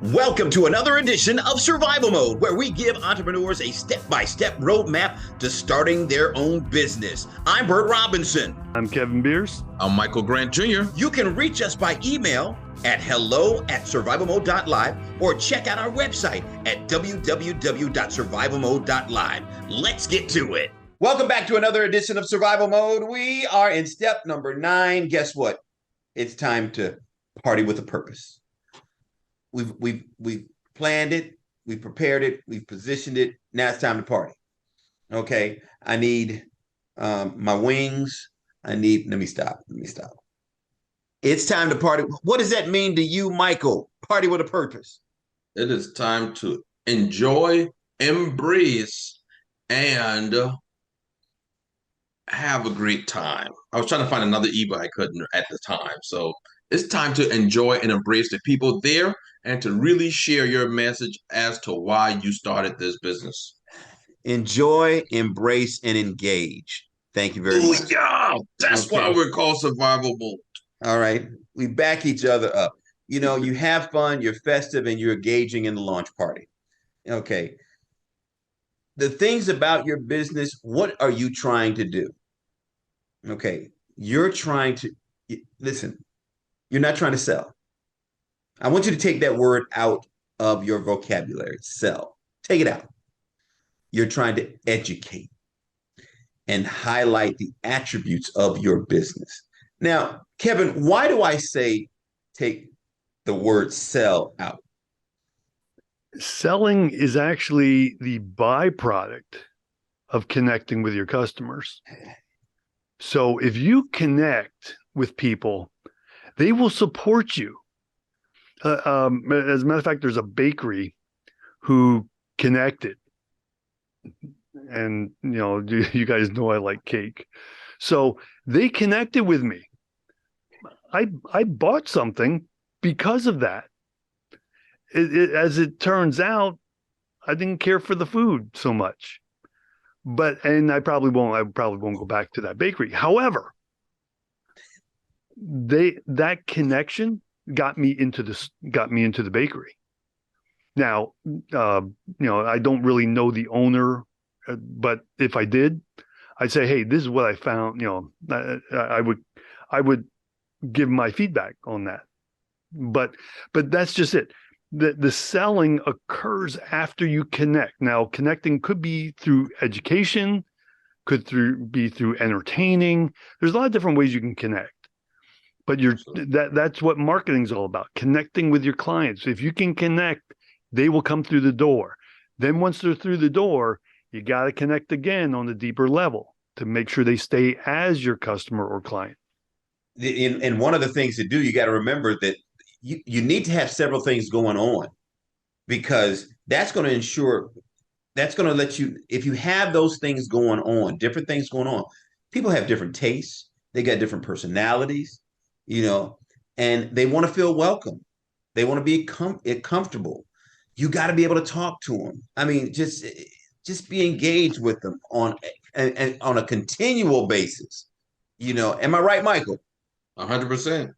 Welcome to another edition of Survival Mode, where we give entrepreneurs a step-by-step roadmap to starting their own business. I'm Bert Robinson. I'm Kevin Beers. I'm Michael Grant Jr. You can reach us by email at hello@survivalmode.live or check out our website at www.survivalmode.live. Let's get to it. Welcome back to another edition of Survival Mode. We are in step number 9. Guess what? It's time to party with a purpose. We've planned it, we prepared it, we've positioned it. Now it's time to party. Okay, I need my wings. Let me stop. It's time to party. What does that mean to you, Michael? Party with a purpose. It is time to enjoy, embrace, and have a great time. I was trying to find another E, but I couldn't at the time. So it's time to enjoy and embrace the people there and to really share your message as to why you started this business. Enjoy, embrace, and engage. Thank you very much. Yeah, that's why we're called Survival Mode. All right. We back each other up. You know, you have fun, you're festive, and you're engaging in the launch party. Okay. The things about your business, what are you trying to do? Okay. You're trying to, listen, you're not trying to sell. I want you to take that word out of your vocabulary, sell. Take it out. You're trying to educate and highlight the attributes of your business. Now, Kevin, why do I say take the word sell out? Selling is actually the byproduct of connecting with your customers. So if you connect with people, they will support you. As a matter of fact, there's a bakery who connected. And, you guys know I like cake. So they connected with me. I bought something because of that. As it turns out, I didn't care for the food so much. And I probably won't go back to that bakery. However, that connection got me into the bakery. Now, I don't really know the owner, but if I did, I'd say, hey, this is what I found. I would give my feedback on that. But that's just it. The selling occurs after you connect. Now, connecting could be through education, be through entertaining. There's a lot of different ways you can connect. But that's what marketing is all about, connecting with your clients. If you can connect, they will come through the door. Then once they're through the door, you got to connect again on a deeper level to make sure they stay as your customer or client. And one of the things to do, you got to remember that you need to have several things going on, because that's going to let you, if you have those things going on, different things going on, people have different tastes, they got different personalities, and they want to feel welcome. They want to be comfortable. You got to be able to talk to them. I mean, just be engaged with them on a continual basis. Am I right, Michael? 100%.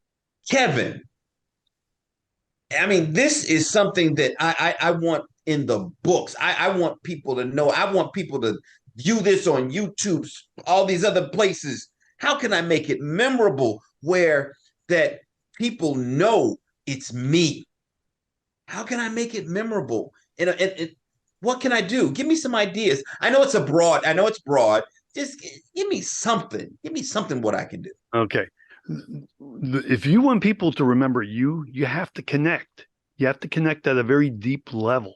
Kevin, I mean, this is something that I want in the books. I want people to know. I want people to view this on YouTube, all these other places. How can I make it memorable where that people know it's me? How can I make it memorable? And what can I do? Give me some ideas. I know it's broad. Just give me something. Give me something what I can do. Okay. If you want people to remember you have to connect. You have to connect at a very deep level.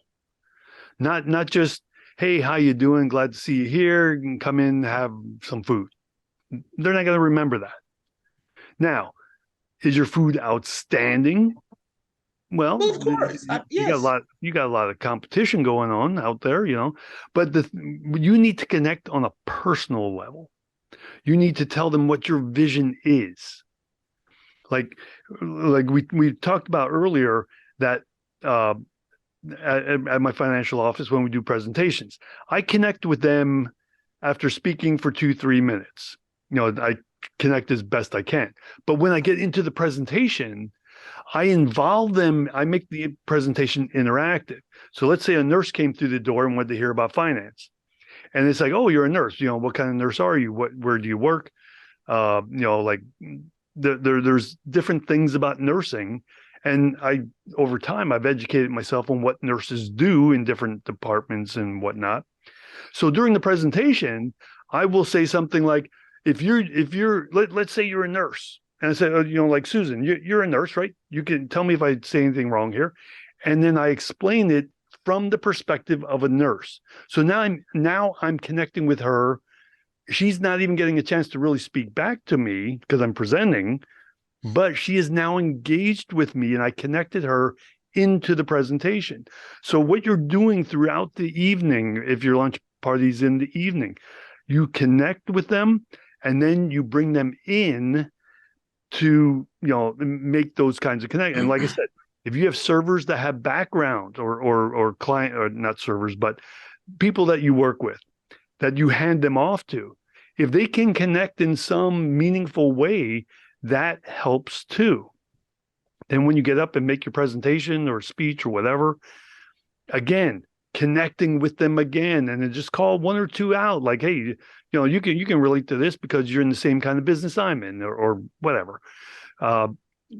Not just, hey, how you doing? Glad to see you here. You can come in, have some food. They're not going to remember that. Now, is your food outstanding? Well, of course. You got a lot of competition going on out there, but you need to connect on a personal level. You need to tell them what your vision is. Like we talked about earlier, that at my financial office, when we do presentations, I connect with them after speaking for 2-3 minutes. I connect as best I can. But when I get into the presentation, I involve them. I make the presentation interactive. So let's say a nurse came through the door and wanted to hear about finance. And it's like, oh, you're a nurse. What kind of nurse are you? Where do you work? Like there's different things about nursing. And over time, I've educated myself on what nurses do in different departments and whatnot. So during the presentation, I will say something like, let's say you're a nurse. And I say, like Susan, you're a nurse, right? You can tell me if I say anything wrong here. And then I explain it from the perspective of a nurse. So now I'm connecting with her. She's not even getting a chance to really speak back to me because I'm presenting, but she is now engaged with me and I connected her into the presentation. So what you're doing throughout the evening, if your lunch party's in the evening, you connect with them and then you bring them in to, make those kinds of connections. And like I said, if you have servers that have background or client, or not servers, but people that you work with, that you hand them off to, if they can connect in some meaningful way, that helps too. Then when you get up and make your presentation or speech or whatever, again, connecting with them again, and then just call one or two out, like, hey, you can relate to this because you're in the same kind of business I'm in, or whatever.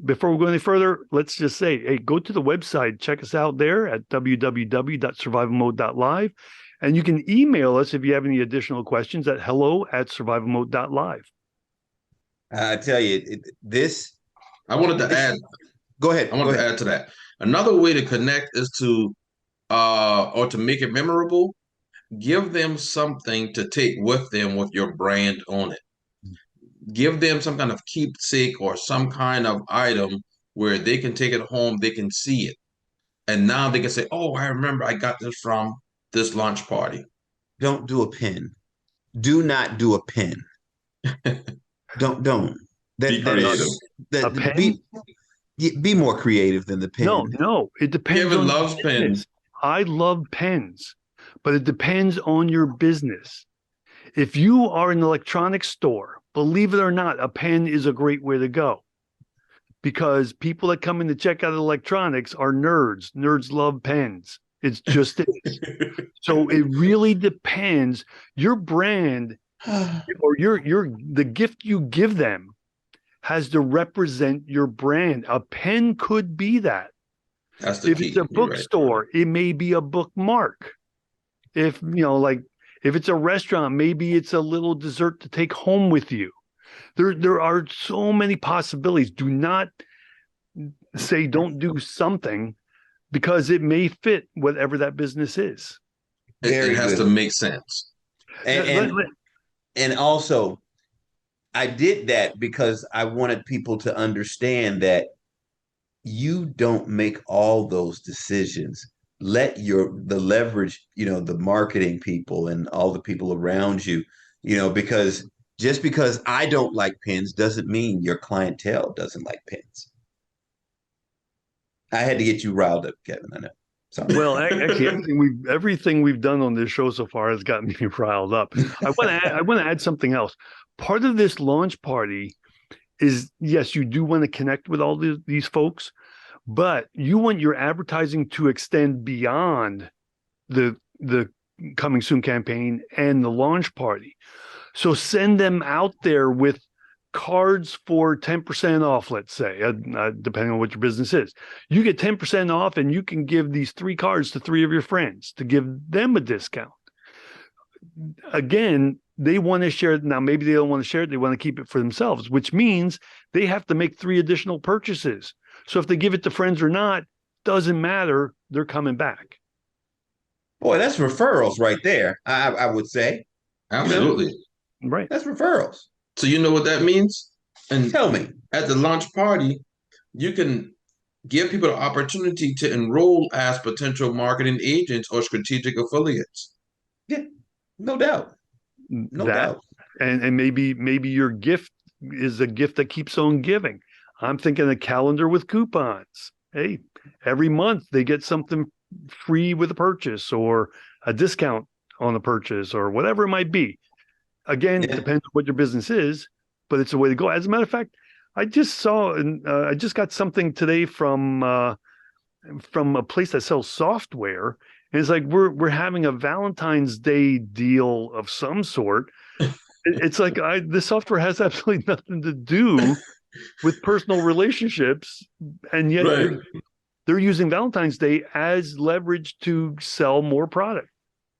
Before we go any further, let's just say, hey, go to the website, check us out there at www.survivalmode.live. And you can email us if you have any additional questions at hello@survivalmode.live. I tell you, I wanted to add. Go ahead. I wanted to add to that. Another way to connect is or to make it memorable, give them something to take with them with your brand on it. Give them some kind of keepsake or some kind of item where they can take it home, they can see it. And now they can say, oh, I remember I got this from this launch party. Don't do a pin. Do not do a pin. Don't. Be creative. A pen? Be more creative than the pen. No. It depends Kevin on loves pens. I love pens, but it depends on your business. If you are an electronics store, believe it or not, a pen is a great way to go. Because people that come in to check out electronics are nerds. Nerds love pens. It's just it. So it really depends. Your brand or the gift you give them has to represent your brand. A pen could be that. That's the if key. It's a bookstore, it may be a bookmark. If it's a restaurant, maybe it's a little dessert to take home with you. There are so many possibilities. Do not say don't do something because it may fit whatever that business is. It has to make sense. And also, I did that because I wanted people to understand that you don't make all those decisions. Let the leverage, the marketing people and all the people around you, because just because I don't like pens doesn't mean your clientele doesn't like pens. I had to get you riled up, Kevin. I know. Sorry. Well, actually, everything we've done on this show so far has gotten me riled up. I want to add something else. Part of this launch party is, yes, you do want to connect with all these folks, but you want your advertising to extend beyond the coming soon campaign and the launch party. So send them out there with cards for 10% off, let's say, depending on what your business is. You get 10% off and you can give these 3 cards to 3 of your friends to give them a discount. Again, they want to share it. Now, maybe they don't want to share it. They want to keep it for themselves, which means they have to make 3 additional purchases. So if they give it to friends or not, doesn't matter. They're coming back. Boy, that's referrals right there, I would say. Absolutely. Right. That's referrals. So you know what that means? And tell me. At the launch party, you can give people the opportunity to enroll as potential marketing agents or strategic affiliates. Yeah, no doubt. No doubt. And maybe your gift is a gift that keeps on giving. I'm thinking a calendar with coupons. Hey, every month they get something free with a purchase or a discount on a purchase or whatever it might be. Again, it depends on what your business is, but it's a way to go. As a matter of fact, I just saw, and I just got something today from a place that sells software. And it's like we're having a Valentine's Day deal of some sort. It's like this software has absolutely nothing to do with personal relationships, and yet Right. they're using Valentine's Day as leverage to sell more product.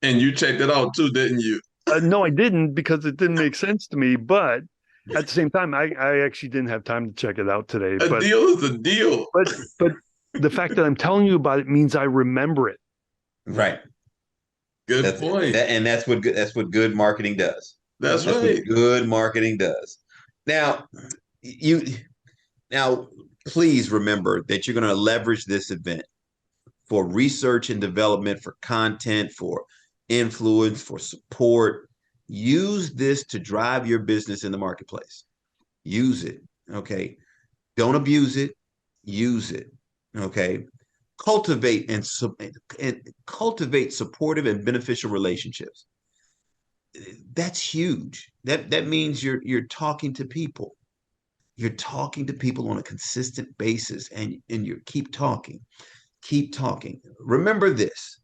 And you checked it out too, didn't you? No, I didn't, because it didn't make sense to me. But at the same time, I actually didn't have time to check it out today. A deal is a deal. But the fact that I'm telling you about it means I remember it. Right. Good point. And that's what good marketing does. That's That's right. what good marketing does. Now, now please remember that you're going to leverage this event for research and development, for content, for influence, for support. Use this to drive your business in the marketplace. Use it. Okay. Don't abuse it. Use it. Okay. Cultivate and cultivate supportive and beneficial relationships. That's huge. That means you're talking to people. You're talking to people on a consistent basis, and you keep talking. Keep talking. Remember this.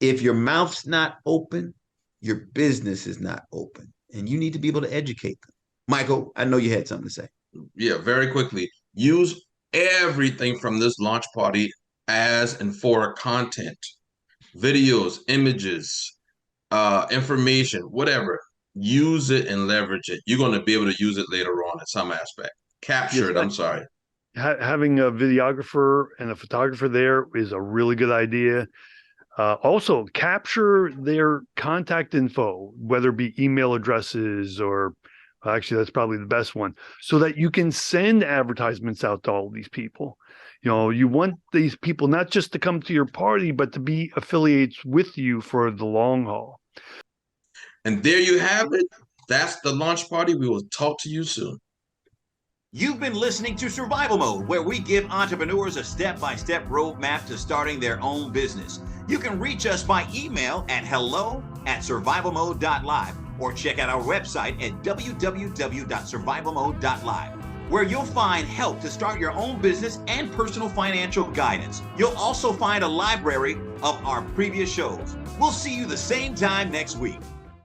If your mouth's not open, your business is not open, and you need to be able to educate them. Michael, I know you had something to say. Yeah, very quickly. Use everything from this launch party as and for content, videos, images, information, whatever. Use it and leverage it. You're going to be able to use it later on in some aspect. Capture Yes, it. I'm sorry. having a videographer and a photographer there is a really good idea. Also, capture their contact info, whether it be email addresses or actually, that's probably the best one, so that you can send advertisements out to all these people. You want these people not just to come to your party, but to be affiliates with you for the long haul. And there you have it. That's the launch party. We will talk to you soon. You've been listening to Survival Mode, where we give entrepreneurs a step-by-step roadmap to starting their own business. You can reach us by email at hello@survivalmode.live or check out our website at www.survivalmode.live, where you'll find help to start your own business and personal financial guidance. You'll also find a library of our previous shows. We'll see you the same time next week.